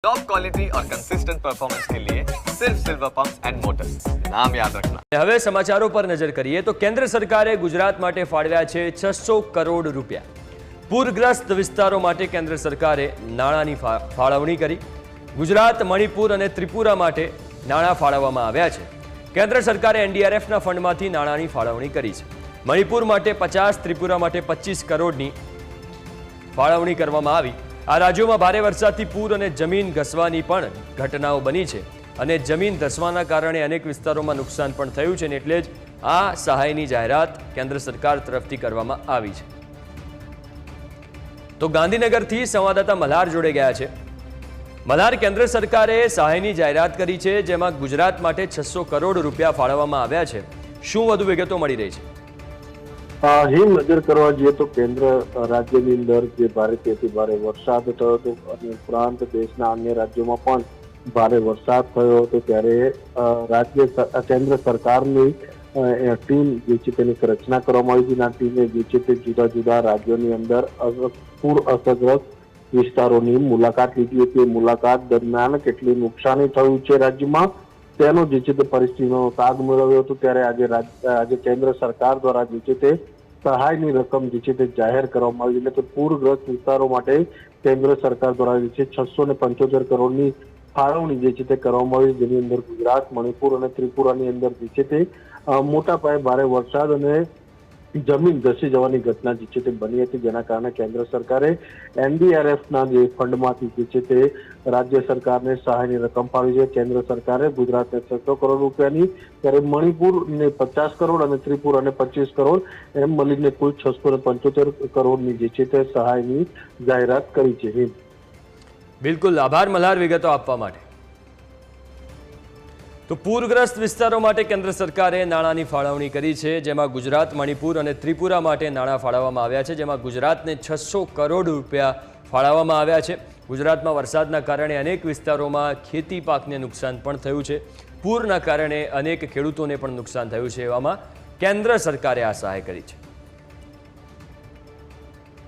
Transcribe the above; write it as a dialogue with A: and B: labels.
A: Top quality और consistent performance के लिए सिर्फ सिल्वर पंप्स एंड मोटर्स, नाम याद रखना।
B: હવે સમાચારો પર નજર કરીએ તો કેન્દ્ર સરકારે ગુજરાત માટે ફાળવ્યા છે 600 કરોડ રૂપિયા। પૂરગ્રસ્ત વિસ્તારો માટે કેન્દ્ર સરકારે નાણાંની ફાળવણી કરી। ગુજરાત, મણિપુર અને ત્રિપુરા માટે નાણાં ફાળવવામાં આવ્યા છે। કેન્દ્ર સરકારે એનડીઆરએફના ફંડમાંથી નાણાંની ફાળવણી કરી છે। મણિપુર માટે 50, ત્રિપુરા માટે 25 કરોડની ફાળવણી કરવામાં આવી। આ રાજ્યોમાં ભારે વરસાદથી પૂર અને જમીન ઘસવાની પણ ઘટનાઓ બની છે અને જમીન ધસવાના કારણે અનેક વિસ્તારોમાં નુકસાન પણ થયું છે, એટલે જ આ સહાયની જાહેરાત કેન્દ્ર સરકાર તરફથી કરવામાં આવી છે। તો ગાંધીનગરથી સંવાદદાતા મલ્હાર જોડે ગયા છે। મલ્હાર, કેન્દ્ર સરકારે સહાયની જાહેરાત કરી છે, જેમાં ગુજરાત માટે 600 કરોડ રૂપિયા ફાળવવામાં આવ્યા છે। શું વધુ વિગતો મળી રહી છે?
C: હિમ નજર કરવા જઈએ તો કેન્દ્ર રાજ્યની અંદર જે ભારેથી ભારે વરસાદ થયો હતો અને ઉપરાંત દેશના અન્ય રાજ્યોમાં પણ ભારે વરસાદ થયો હતો, ત્યારે કેન્દ્ર સરકારની ટીમ જે છે તેની રચના કરવામાં આવી છે। આ ટીમે જે છે તે જુદા જુદા રાજ્યોની અંદર પૂર અસરગ્રસ્ત વિસ્તારોની મુલાકાત લીધી હતી। મુલાકાત દરમિયાન કેટલી નુકસાની થયું છે રાજ્યમાં તેનો જે છે તે પરિસ્થિતિનો તાગ મેળવ્યો હતો। ત્યારે આજે કેન્દ્ર સરકાર દ્વારા જે છે તે સહાયની રકમ જે છે તે જાહેર કરવામાં આવી, એટલે કે પૂરગ્રસ્ત વિસ્તારો માટે કેન્દ્ર સરકાર દ્વારા જે છે 675 કરોડની ફાળવણી જે છે તે કરવામાં આવી, જેની અંદર ગુજરાત, મણિપુર અને ત્રિપુરાની અંદર જે છે તે મોટા પાયે ભારે વરસાદ અને જમીન ધસી જવાની ઘટના જે છે તે બની હતી, જેના કારણે કેન્દ્ર સરકારે એનડીઆરએફના જે ફંડમાંથી જે છે તે રાજ્ય સરકારને સહાયની રકમ ફાળવી છે। કેન્દ્ર સરકારે ગુજરાતને 600 કરોડ રૂપિયાની, ત્યારે મણિપુરને 50 કરોડ અને ત્રિપુરાને 25 કરોડ એમ મળીને કુલ 675 કરોડની જે છે તે સહાયની જાહેરાત કરી છે।
B: બિલકુલ, આભાર મલ્હાર વિગતો આપવા માટે। તો પૂરગ્રસ્ત વિસ્તારો માટે કેન્દ્ર સરકારે નાણાંની ફાળવણી કરી છે, જેમાં ગુજરાત, મણિપુર અને ત્રિપુરા માટે નાણાં ફાળવવામાં આવ્યા છે, જેમાં ગુજરાતને 600 કરોડ રૂપિયા ફાળવવામાં આવ્યા છે। ગુજરાતમાં વરસાદના કારણે અનેક વિસ્તારોમાં ખેતી પાકને નુકસાન પણ થયું છે। પૂરના કારણે અનેક ખેડૂતોને પણ નુકસાન થયું છે, એવામાં કેન્દ્ર સરકારે આ સહાય કરી છે।